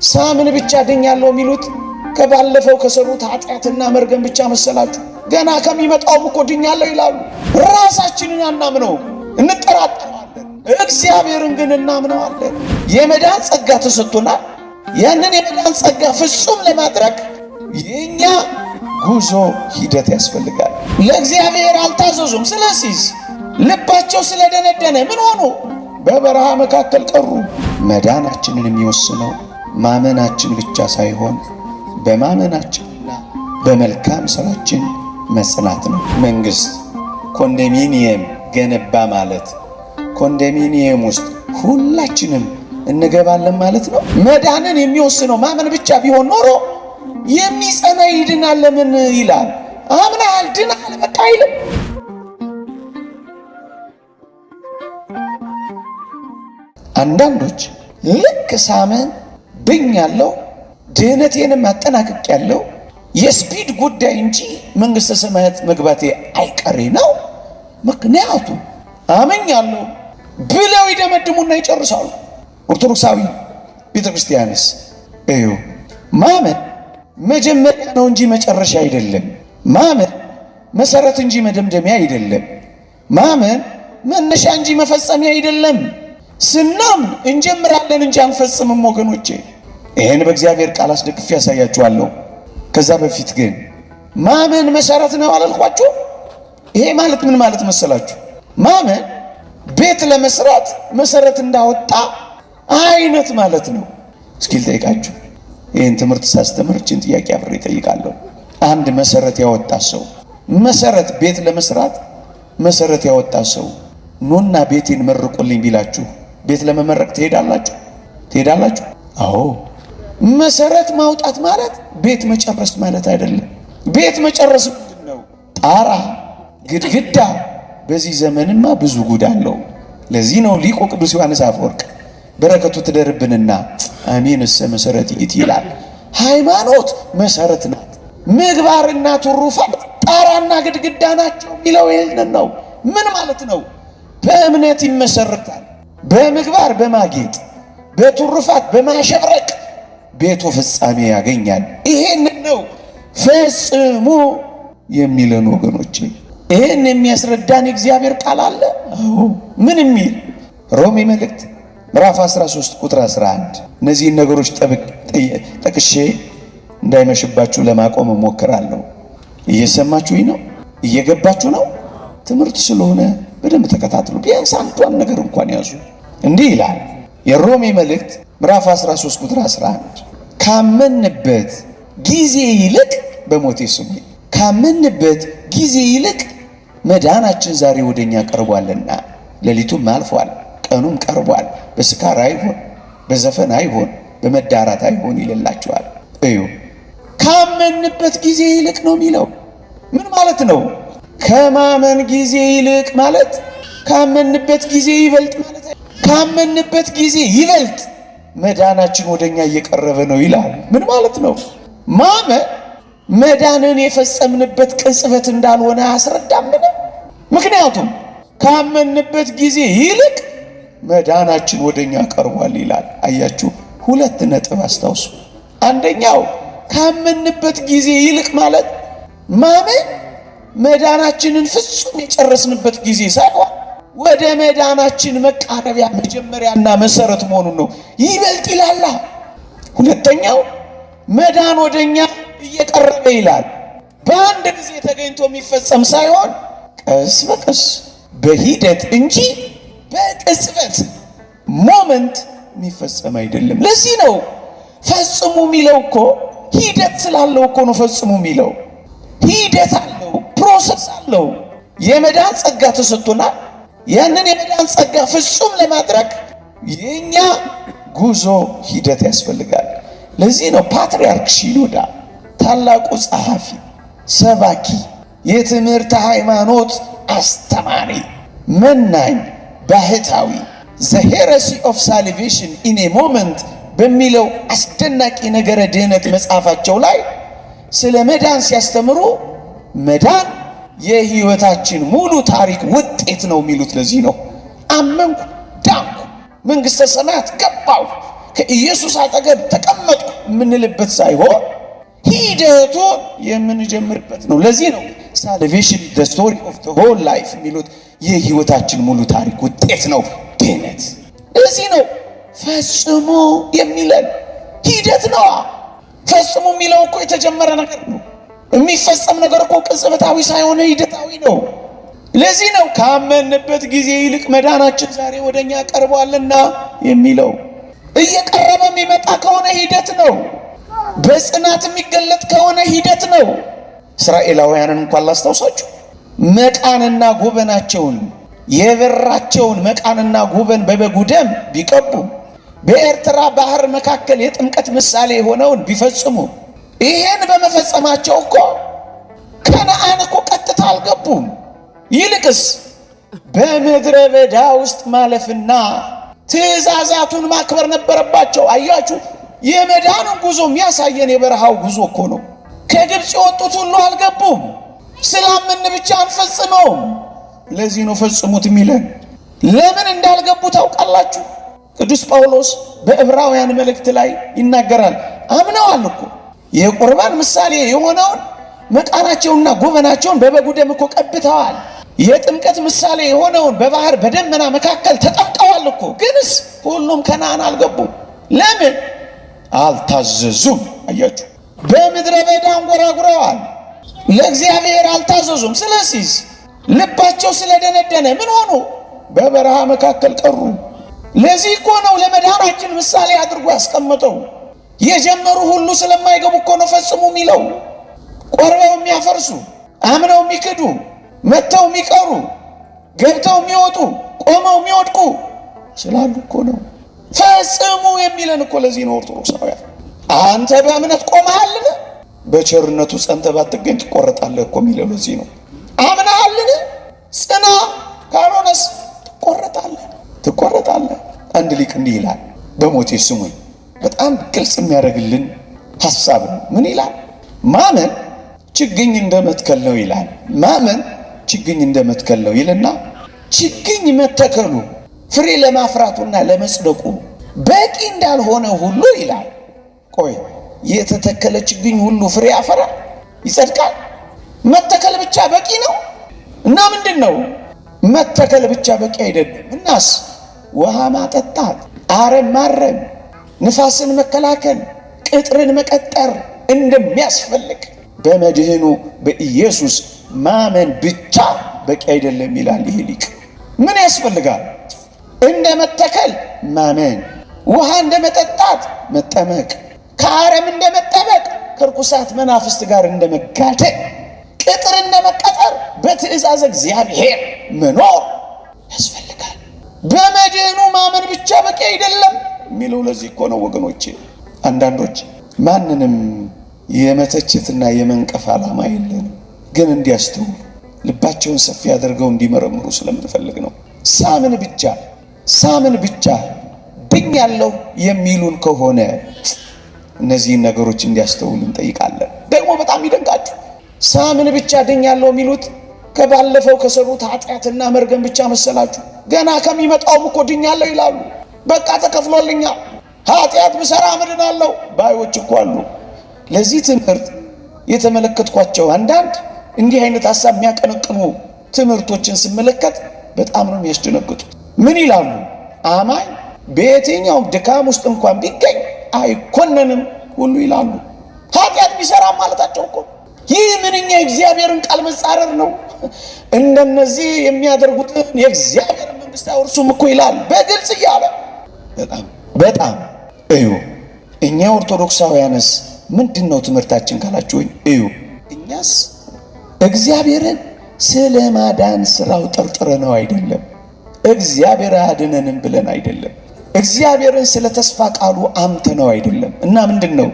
ሳምን ብቻ ድኛለሁ የሚሉት ከባለፈው ከሰሩት ኃጢአትና መርገም ብቻ መሰላችሁ? ገና ከሚመጣውም እኮ ድኛለሁ ይላሉ። ራሳችንን አናምነው፣ እንጠራጠራለን። እግዚአብሔርን ግን እናምነዋለን። የመዳን ጸጋ ተሰጥቶናል። ያንን የመዳን ጸጋ ፍጹም ለማድረግ የኛ ጉዞ ሂደት ያስፈልጋል። ለእግዚአብሔር አልታዘዙም። ስለዚህ ልባቸው ስለደነደነ ምን ሆኑ? በበረሃ መካከል ቀሩ። መዳናችንን የሚወስነው ማመናችን ብቻ ሳይሆን በማመናችንና በመልካም ሥራችን መጽናት ነው። መንግሥት ኮንዶሚኒየም ገነባ ማለት ኮንዶሚኒየም ውስጥ ሁላችንም እንገባለን ማለት ነው። መዳንን የሚወስነው ማመን ብቻ ቢሆን ኖሮ የሚጸና ይድናል ለምን ይላል? አምናል ድናል በቃ አይልም። አንዳንዶች ልክ ሳመን ድኛለሁ ድህነቴንም አጠናቅቄያለሁ የስፒድ ጉዳይ እንጂ መንግሥተ ሰማያት መግባቴ አይቀሬ ነው ምክንያቱም አመኛለሁ ብለው ይደመድሙና ይጨርሳሉ። ኦርቶዶክሳዊ ቤተክርስቲያንስ እዩ ማመን መጀመሪያ ነው እንጂ መጨረሻ አይደለም። ማመን መሰረት እንጂ መደምደሚያ አይደለም። ማመን መነሻ እንጂ መፈጸሚያ አይደለም። ስናምን እንጀምራለን እንጂ አንፈጽምም ወገኖቼ። ይሄን በእግዚአብሔር ቃል አስደግፌ ያሳያችኋለሁ። ከዛ በፊት ግን ማመን መሰረት ነው አላልኳችሁ? ይሄ ማለት ምን ማለት መሰላችሁ? ማመን ቤት ለመስራት መሰረት እንዳወጣ አይነት ማለት ነው። እስኪ ልጠይቃችሁ፣ ይህን ትምህርት ሳስተምር እችን ጥያቄ አብሬ እጠይቃለሁ። አንድ መሰረት ያወጣ ሰው መሰረት ቤት ለመስራት መሰረት ያወጣ ሰው ኑና ቤቴን መርቁልኝ ቢላችሁ ቤት ለመመረቅ ትሄዳላችሁ? ትሄዳላችሁ? አዎ። መሰረት ማውጣት ማለት ቤት መጨረስ ማለት አይደለም። ቤት መጨረስ ምንድነው? ጣራ፣ ግድግዳ። በዚህ ዘመንማ ብዙ ጉድ አለው። ለዚህ ነው ሊቁ ቅዱስ ዮሐንስ አፈወርቅ በረከቱ ትደርብንና አሜን እሰ መሰረት ይእቲ ይላል። ሃይማኖት መሰረት ናት። ምግባርና ትሩፋት ጣራና ግድግዳ ናቸው የሚለው ይህንን ነው። ምን ማለት ነው? በእምነት ይመሰርታል፣ በምግባር በማጌጥ በትሩፋት በማሸብረቅ ቤቱ ፍጻሜ ያገኛል። ይሄንን ነው ፈጽሙ የሚለን ወገኖቼ። ይሄን የሚያስረዳን የእግዚአብሔር ቃል አለ። አዎ። ምን የሚል? ሮሜ መልእክት ምዕራፍ 13 ቁጥር 11። እነዚህን ነገሮች ጠቅሼ እንዳይመሽባችሁ ለማቆም እሞክራለሁ። እየሰማችሁኝ ነው? እየገባችሁ ነው? ትምህርት ስለሆነ በደንብ ተከታተሉ። ቢያንስ አንዷን ነገር እንኳን ያዙ። እንዲህ ይላል የሮሜ መልእክት ምዕራፍ 13 ቁጥር 11 ካመንበት ጊዜ ይልቅ በሞቴ ስሙ ካመንበት ጊዜ ይልቅ መዳናችን ዛሬ ወደኛ ቀርቧልና ሌሊቱም አልፏል፣ ቀኑም ቀርቧል። በስካር አይሆን፣ በዘፈን አይሆን፣ በመዳራት አይሆን ይልላችኋል። እዩ ካመንበት ጊዜ ይልቅ ነው የሚለው። ምን ማለት ነው? ከማመን ጊዜ ይልቅ ማለት ካመንበት ጊዜ ይበልጥ ማለት ካመንበት ጊዜ ይበልጥ መዳናችን ወደኛ እየቀረበ ነው ይላል። ምን ማለት ነው? ማመን መዳንን የፈጸምንበት ቅጽበት እንዳልሆነ አያስረዳምን? ምክንያቱም ካመንበት ጊዜ ይልቅ መዳናችን ወደኛ ቀርቧል ይላል። አያችሁ፣ ሁለት ነጥብ አስታውሱ። አንደኛው ካመንበት ጊዜ ይልቅ ማለት ማመን መዳናችንን ፍጹም የጨረስንበት ጊዜ ሳይሆን ወደ መዳናችን መቃረቢያ መጀመሪያና መሰረት መሆኑን ነው። ይበልጥ ይላል። ሁለተኛው መዳን ወደኛ እየቀረበ ይላል። በአንድ ጊዜ ተገኝቶ የሚፈጸም ሳይሆን ቀስ በቀስ በሂደት እንጂ በቅጽበት ሞመንት የሚፈጸም አይደለም። ለዚህ ነው ፈጽሙ የሚለው እኮ ሂደት ስላለው እኮ ነው። ፈጽሙ የሚለው ሂደት አለው፣ ፕሮሰስ አለው። የመዳን ጸጋ ተሰጥቶናል። ያንን የመዳን ጸጋ ፍጹም ለማድረግ የኛ ጉዞ ሂደት ያስፈልጋል። ለዚህ ነው ፓትርያርክ ሺኖዳ ታላቁ ጸሐፊ፣ ሰባኪ፣ የትምህርት ሃይማኖት አስተማሪ፣ መናኝ፣ ባህታዊ ዘ ሄረሲ ኦፍ ሳልቬሽን ኢን ኤ ሞመንት በሚለው አስደናቂ ነገረ ድህነት መጽሐፋቸው ላይ ስለ መዳን ሲያስተምሩ መዳን የህይወታችን ሙሉ ታሪክ ውጤት ነው የሚሉት። ለዚህ ነው አመንኩ፣ ዳንኩ፣ መንግሥተ ሰማያት ገባሁ፣ ከኢየሱስ አጠገብ ተቀመጡ የምንልበት ሳይሆን ሂደቱን የምንጀምርበት ነው። ለዚህ ነው ሳልቬሽን the story of the whole life የሚሉት የህይወታችን ሙሉ ታሪክ ውጤት ነው ድነት። ለዚህ ነው ፈጽሙ የሚለን ሂደት ነው። ፈጽሙ የሚለው እኮ የተጀመረ ነገር ነው። የሚፈጸም ነገር እኮ ቅጽበታዊ ሳይሆን ሂደታዊ ነው። ለዚህ ነው ካመንበት ጊዜ ይልቅ መዳናችን ዛሬ ወደኛ ቀርቧልና የሚለው። እየቀረበ የሚመጣ ከሆነ ሂደት ነው። በጽናት የሚገለጥ ከሆነ ሂደት ነው። እስራኤላውያንን እንኳን ላስታውሳችሁ፣ መቃንና ጉበናቸውን የበራቸውን መቃንና ጉበን በበጉ ደም ቢቀቡ በኤርትራ ባህር መካከል የጥምቀት ምሳሌ የሆነውን ቢፈጽሙ ይሄን በመፈጸማቸው እኮ ከነዓን እኮ ቀጥታ አልገቡም። ይልቅስ በምድረ በዳ ውስጥ ማለፍና ትእዛዛቱን ማክበር ነበረባቸው። አያችሁ፣ የመዳንን ጉዞ የሚያሳየን የበረሃው ጉዞ እኮ ነው። ከግብፅ የወጡት ሁሉ አልገቡም። ስላምን ብቻ አንፈጽመውም። ለዚህ ነው ፈጽሙት የሚለን። ለምን እንዳልገቡ ታውቃላችሁ? ቅዱስ ጳውሎስ በዕብራውያን መልእክት ላይ ይናገራል። አምነዋል እኮ የቁርባን ምሳሌ የሆነውን መቃናቸውንና ጉበናቸውን በበጉ ደም እኮ ቀብተዋል። የጥምቀት ምሳሌ የሆነውን በባህር በደመና መካከል ተጠምቀዋል እኮ። ግንስ ሁሉም ከነዓን አልገቡም። ለምን? አልታዘዙም። አያችሁ፣ በምድረ በዳ አንጎራጉረዋል፣ ለእግዚአብሔር አልታዘዙም። ስለዚህ ልባቸው ስለደነደነ ምን ሆኑ? በበረሃ መካከል ቀሩ። ለዚህ እኮ ነው ለመዳናችን ምሳሌ አድርጎ ያስቀመጠው። የጀመሩ ሁሉ ስለማይገቡ እኮ ነው ፈጽሙ የሚለው። ቆርበው የሚያፈርሱ፣ አምነው የሚክዱ፣ መተው የሚቀሩ፣ ገብተው የሚወጡ፣ ቆመው የሚወድቁ ስላሉ እኮ ነው ፈጽሙ የሚለን እኮ። ለዚህ ነው ኦርቶዶክሳውያን አንተ በእምነት ቆመሃልን? በቸርነቱ ጸንተ ባትገኝ ትቆረጣለህ እኮ የሚለው ለዚህ ነው። አምነሃልን? ጽና፣ ካልሆነስ ትቆረጣለህ። አንድ ሊቅ እንዲህ ይላል፣ በሞቴ ስሙኝ። በጣም ግልጽ የሚያደርግልን ሐሳብ ነው። ምን ይላል? ማመን ችግኝ እንደመትከል ነው ይላል። ማመን ችግኝ እንደመትከል ነው ይልና ችግኝ መተከሉ ፍሬ ለማፍራቱና ለመጽደቁ በቂ እንዳልሆነ ሁሉ ይላል። ቆይ የተተከለ ችግኝ ሁሉ ፍሬ ያፈራል? ይጸድቃል? መተከል ብቻ በቂ ነው? እና ምንድን ነው መተከል ብቻ በቂ አይደለም። እናስ ውሃ ማጠጣት፣ አረም ማረም፣ ንፋስን መከላከል፣ ቅጥርን መቀጠር እንደሚያስፈልግ በመድህኑ በኢየሱስ ማመን ብቻ በቂ አይደለም ይላል ይሄ ሊቅ። ምን ያስፈልጋል? እንደ መተከል ማመን፣ ውሃ እንደ መጠጣት መጠመቅ፣ ከአረም እንደ መጠበቅ፣ ከርኩሳት መናፍስት ጋር እንደ መጋደል፣ ቅጥር እንደ መቀጠር፣ በትእዛዝ እግዚአብሔር መኖር ያስፈልጋል። በመድህኑ ማመን ብቻ በቂ አይደለም የሚለው ለዚህ እኮ ነው ወገኖቼ። አንዳንዶች ማንንም የመተቸትና የመንቀፍ ዓላማ የለንም፣ ግን እንዲያስተውሉ ልባቸውን ሰፊ አድርገው እንዲመረምሩ ስለምንፈልግ ነው። ሳምን ብቻ ድኛለሁ የሚሉን ከሆነ እነዚህን ነገሮች እንዲያስተውሉ እንጠይቃለን። ደግሞ በጣም ይደንቃችሁ፣ ሳምን ብቻ ድኛለሁ የሚሉት ከባለፈው ከሰሩት ኃጢአትና መርገም ብቻ መሰላችሁ? ገና ከሚመጣውም እኮ ድኛለሁ ይላሉ። በቃ ተከፍሎልኛል፣ ኃጢአት ብሰራ ምድናለሁ ባዮች እኮ አሉ። ለዚህ ትምህርት የተመለከትኳቸው አንዳንድ እንዲህ አይነት ሐሳብ የሚያቀነቅኑ ትምህርቶችን ስመለከት በጣም ነው የሚያስደነግጡት። ምን ይላሉ? አማኝ በየትኛውም ድካም ውስጥ እንኳን ቢገኝ አይኮነንም ሁሉ ይላሉ። ኃጢአት ቢሰራ ማለታቸው እኮ ይህ ምንኛ የእግዚአብሔርን ቃል መጻረር ነው። እንደነዚህ የሚያደርጉትን የእግዚአብሔር መንግሥት አይወርሱም እኮ ይላል በግልጽ እያለ። በጣም እዩ። እኛ ኦርቶዶክሳውያንስ ምንድን ነው ትምህርታችን ካላችሁኝ፣ እዩ እኛስ እግዚአብሔርን ስለ ማዳን ስራው ጠርጥረ ነው አይደለም፣ እግዚአብሔር አያድነንም ብለን አይደለም፣ እግዚአብሔርን ስለ ተስፋ ቃሉ አምተ ነው አይደለም። እና ምንድን ነው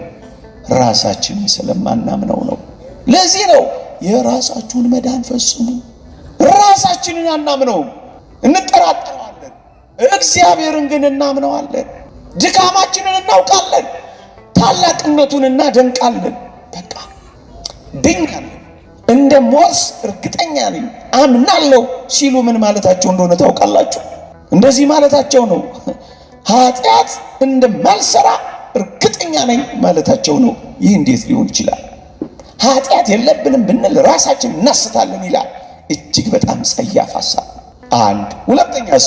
ራሳችንን ስለማናምነው ነው። ለዚህ ነው የራሳችሁን መዳን ፈጽሙ። ራሳችንን አናምነውም፣ እንጠራጠረዋለን። እግዚአብሔርን ግን እናምነዋለን። ድካማችንን እናውቃለን፣ ታላቅነቱን እናደንቃለን። በቃ ድኛለሁ፣ እንደ ሞርስ እርግጠኛ ነኝ፣ አምናለሁ ሲሉ ምን ማለታቸው እንደሆነ ታውቃላችሁ? እንደዚህ ማለታቸው ነው ኃጢአት እንደማልሰራ እርግጠኛ ነኝ ማለታቸው ነው። ይህ እንዴት ሊሆን ይችላል? ኃጢአት የለብንም ብንል ራሳችን እናስታለን ይላል። እጅግ በጣም ጸያፍ ሐሳብ። አንድ ሁለተኛስ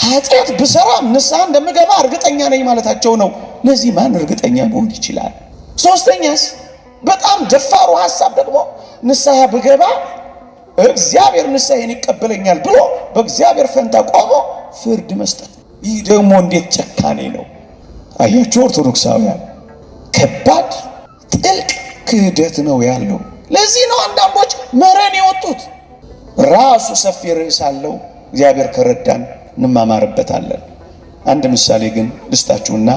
ኃጢአት ብሰራም ንስሐ እንደምገባ እርግጠኛ ነኝ ማለታቸው ነው። ለዚህ ማን እርግጠኛ መሆን ይችላል? ሶስተኛስ በጣም ደፋሩ ሐሳብ ደግሞ ንስሐ ብገባ እግዚአብሔር ንስሐዬን ይቀበለኛል ብሎ በእግዚአብሔር ፈንታ ቆሞ ፍርድ መስጠት። ይህ ደግሞ እንዴት ጨካኔ ነው! አያችሁ ኦርቶዶክሳውያን፣ ከባድ ጥልቅ ክህደት ነው ያለው። ለዚህ ነው አንዳንዶች መረን የወጡት። ራሱ ሰፊ ርዕስ አለው። እግዚአብሔር ከረዳን እንማማርበታለን። አንድ ምሳሌ ግን ልስጣችሁና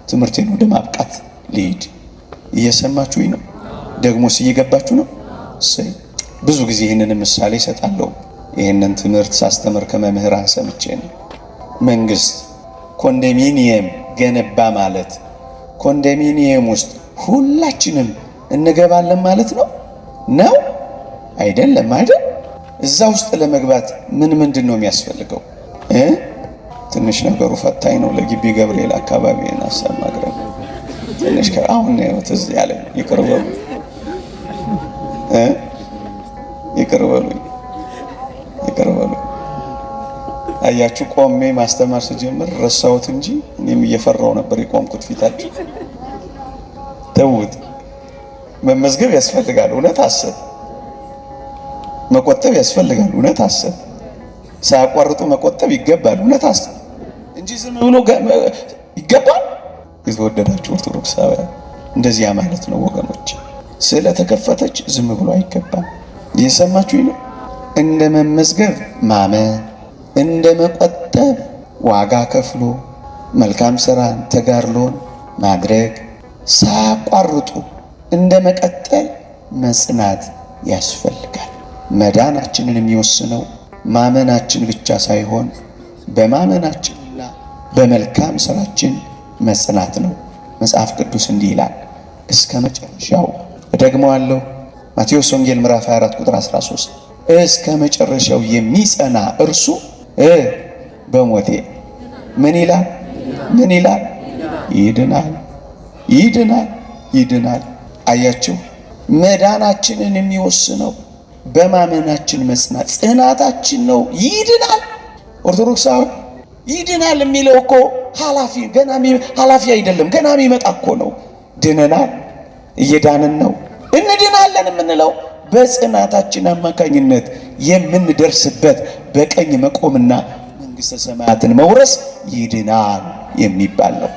ትምህርቴን ወደ ማብቃት ልሂድ። እየሰማችሁኝ ነው? ደግሞስ እየገባችሁ ነው? ብዙ ጊዜ ይህንን ምሳሌ እሰጣለሁ። ይህንን ትምህርት ሳስተምር ከመምህራን ሰምቼ ነው። መንግስት ኮንዶሚኒየም ገነባ ማለት ኮንዶሚኒየም ውስጥ ሁላችንም እንገባለን ማለት ነው አይደለም አይደል? እዛ ውስጥ ለመግባት ምንድን ነው የሚያስፈልገው? ትንሽ ነገሩ ፈታኝ ነው። ለግቢ ገብርኤል አካባቢ እናሰማ ግረም ትንሽ አሁን ነው ትዝ ያለኝ። ይቅርበሉ። አያችሁ ቆሜ ማስተማር ስጀምር ረሳሁት እንጂ እኔም እየፈራው ነበር የቆምኩት ፊታችሁ። ተውት። መመዝገብ ያስፈልጋል። እውነት አሰብ መቆጠብ ያስፈልጋል። እውነት አሰብ ሳያቋርጡ መቆጠብ ይገባል። እውነት አሰብ እንጂ ዝም ብሎ ይገባል። የተወደዳችሁ ኦርቶዶክሳውያን እንደዚያ ማለት ነው ወገኖች። ስለተከፈተች ዝም ብሎ አይገባም። እየሰማችሁ ነው? እንደ መመዝገብ ማመን፣ እንደ መቆጠብ ዋጋ ከፍሎ መልካም ስራን ተጋድሎን ማድረግ ሳያቋርጡ እንደ መቀጠል መጽናት ያስፈልጋል። መዳናችንን የሚወስነው ማመናችን ብቻ ሳይሆን በማመናችንና በመልካም ስራችን መጽናት ነው። መጽሐፍ ቅዱስ እንዲህ ይላል፣ እስከ መጨረሻው እደግመዋለሁ። ማቴዎስ ወንጌል ምዕራፍ 24 ቁጥር 13 እስከ መጨረሻው የሚጸና እርሱ በሞቴ ምን ይላል? ይድናል። አያችሁ፣ መዳናችንን የሚወስነው በማመናችን መጽናት ጽናታችን ነው። ይድናል። ኦርቶዶክሳዊ ይድናል የሚለው እኮ ኃላፊ አይደለም፣ ገና የሚመጣ እኮ ነው። ድነናል፣ እየዳንን ነው። እንድናለን የምንለው በጽናታችን አማካኝነት የምንደርስበት በቀኝ መቆምና መንግሥተ ሰማያትን መውረስ ይድናል የሚባል ነው።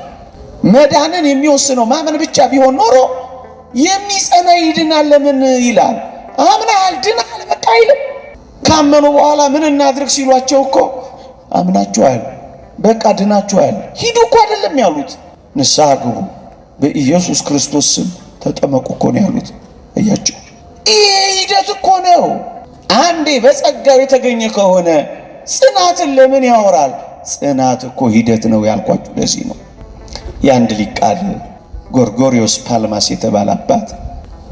መዳንን የሚወስነው ማመን ብቻ ቢሆን ኖሮ የሚጸና ይድናል ለምን ይላል? አምናል ድናል በቃ አይልም። ካመኑ በኋላ ምን እናድርግ ሲሏቸው እኮ አምናችኋል፣ በቃ ድናችኋል፣ ሂዱ እኮ አይደለም ያሉት። ንስሐ ግቡ፣ በኢየሱስ ክርስቶስ ስም ተጠመቁ እኮ ነው ያሉት። እያችሁ ይሄ ሂደት እኮ ነው። አንዴ በጸጋው የተገኘ ከሆነ ጽናትን ለምን ያወራል? ጽናት እኮ ሂደት ነው ያልኳችሁ ለዚህ ነው። የአንድ ሊቅ ቃል ጎርጎርዮስ ፓልማስ የተባለ አባት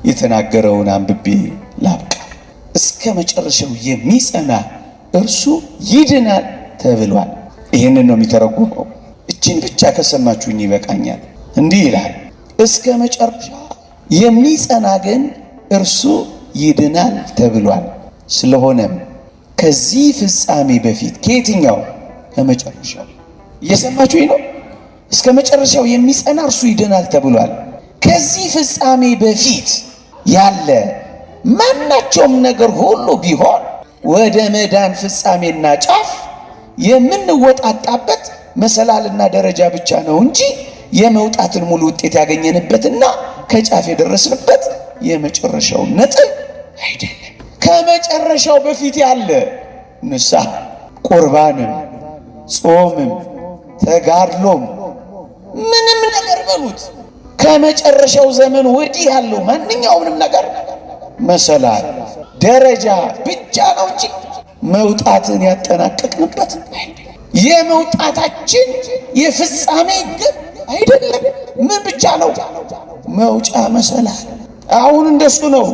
የተናገረውን አንብቤ ላብቃ። እስከ መጨረሻው የሚጸና እርሱ ይድናል ተብሏል። ይህንን ነው የሚተረጉመው። እችን ብቻ ከሰማችሁኝ ይበቃኛል። እንዲህ ይላል፣ እስከ መጨረሻ የሚጸና ግን እርሱ ይድናል ተብሏል። ስለሆነም ከዚህ ፍጻሜ በፊት ከየትኛው? ከመጨረሻው። እየሰማችሁኝ ነው? እስከ መጨረሻው የሚጸና እርሱ ይድናል ተብሏል። ከዚህ ፍጻሜ በፊት ያለ ማናቸውም ነገር ሁሉ ቢሆን ወደ መዳን ፍጻሜና ጫፍ የምንወጣጣበት መሰላልና ደረጃ ብቻ ነው እንጂ የመውጣትን ሙሉ ውጤት ያገኘንበትና ከጫፍ የደረስንበት የመጨረሻው ነጥብ አይደለም። ከመጨረሻው በፊት ያለ ንስሐ፣ ቁርባንም፣ ጾምም፣ ተጋድሎም ምንም ነገር በሉት ከመጨረሻው ዘመን ወዲህ ያለው ማንኛውንም ነገር መሰላል ደረጃ ብቻ ነው እንጂ መውጣትን ያጠናቀቅንበት የመውጣታችን የፍጻሜ ግን አይደለም። ምን ብቻ ነው? መውጫ መሰላል። አሁን እንደሱ ነው።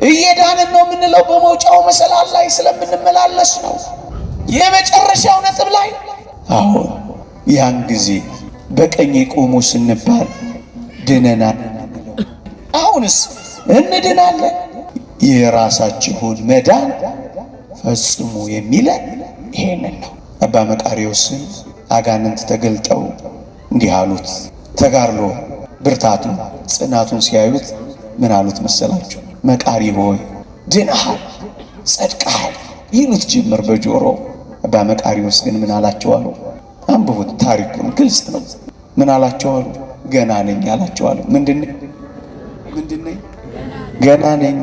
እየዳንን ነው የምንለው በመውጫው መሰላል ላይ ስለምንመላለስ ነው። የመጨረሻው ነጥብ ላይ አሁን ያን ጊዜ በቀኝ ቆሙ ስንባል ድነናል። አሁንስ እንድናለን። የራሳችሁን መዳን ፈጽሙ የሚለን ይሄንን ነው። አባ መቃርዮስን አጋንንት ተገልጠው እንዲህ አሉት። ተጋድሎ ብርታቱን ጽናቱን ሲያዩት ምን አሉት መሰላችሁ? መቃሪ ሆይ ድነሃል፣ ጸድቀሃል ይሉት ጀመር በጆሮ። አባ መቃርዮስ ግን ምን አላቸው አሉ? አንብቡት፣ ታሪኩን ግልጽ ነው። ምን አላቸው አሉ? ገና ነኝ አላቸው አሉ። ምንድን ነኝ? ገና ነኝ፣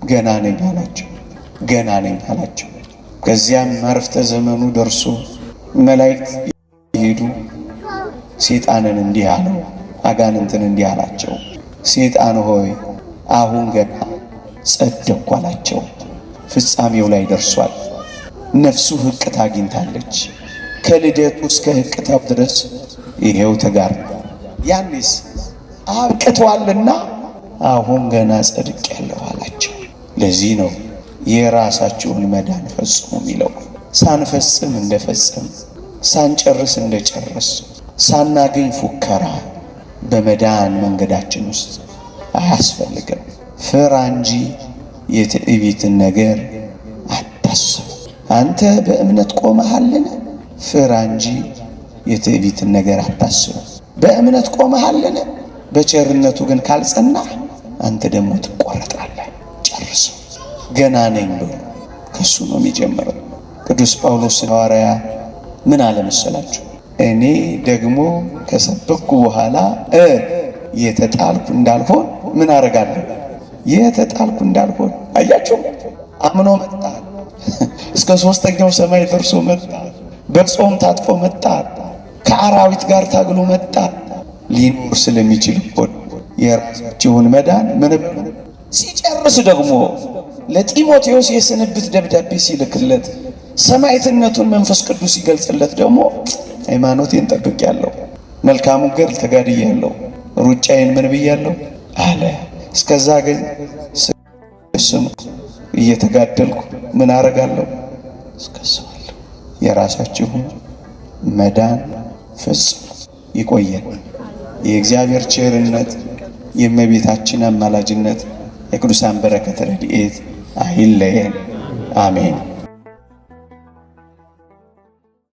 ገና ነኝ አላቸው። ገና ነኝ አላቸው። ከዚያም አረፍተ ዘመኑ ደርሶ መላእክት ይሄዱ ሰይጣንን እንዲህ አለው፣ አጋንንትን እንዲህ አላቸው፣ ሰይጣን ሆይ አሁን ገና ጸደቅኩ አላቸው። ፍጻሜው ላይ ደርሷል። ነፍሱ ሕቅት አግኝታለች። ከልደቱ እስከ ሕቅታው ድረስ ይሄው ተጋር። ያኔስ አብቅቷልና አሁን ገና ጸድቄአለሁ አላቸው። ለዚህ ነው የራሳችሁን መዳን ፈጽሙ የሚለው። ሳንፈጽም እንደፈጸም፣ ሳንጨርስ እንደጨረስ፣ ሳናገኝ ፉከራ በመዳን መንገዳችን ውስጥ አያስፈልግም። ፍራ እንጂ የትዕቢትን ነገር አታስብ። አንተ በእምነት ቆመሃልን? ፍራ እንጂ የትዕቢትን ነገር አታስብ። በእምነት ቆመሃልን? በቸርነቱ ግን ካልጸናህ አንተ ደግሞ ትቆረጣለህ። ጨርሰው። ገና ነኝ ብሎ ከሱ ነው የሚጀምረው። ቅዱስ ጳውሎስ ሐዋርያ ምን አለ መሰላችሁ? እኔ ደግሞ ከሰበኩ በኋላ የተጣልኩ እንዳልሆን ምን አደርጋለሁ? የተጣልኩ እንዳልሆን። አያችሁ፣ አምኖ መጣ። እስከ ሦስተኛው ሰማይ ደርሶ መጣ። በጾም ታጥፎ መጣ። ከአራዊት ጋር ታግሎ መጣ። ሊኖር ስለሚችል እኮ የራሳችሁን መዳን ምን ሲጨርስ ደግሞ ለጢሞቴዎስ የስንብት ደብዳቤ ሲልክለት ሰማዕትነቱን መንፈስ ቅዱስ ሲገልጽለት ደግሞ ሃይማኖቴን ጠብቄአለሁ፣ መልካሙን ገድል ተጋድያለሁ፣ ሩጫዬን ምን ብያለሁ አለ። እስከዛ ግን ስሙ እየተጋደልኩ ምን አረጋለሁ? እስከሰዋለሁ። የራሳችሁን መዳን ፈጽሙ። ይቆየን። የእግዚአብሔር ቸርነት፣ የእመቤታችን አማላጅነት፣ የቅዱሳን በረከት ረድኤት አይለየን። አሜን።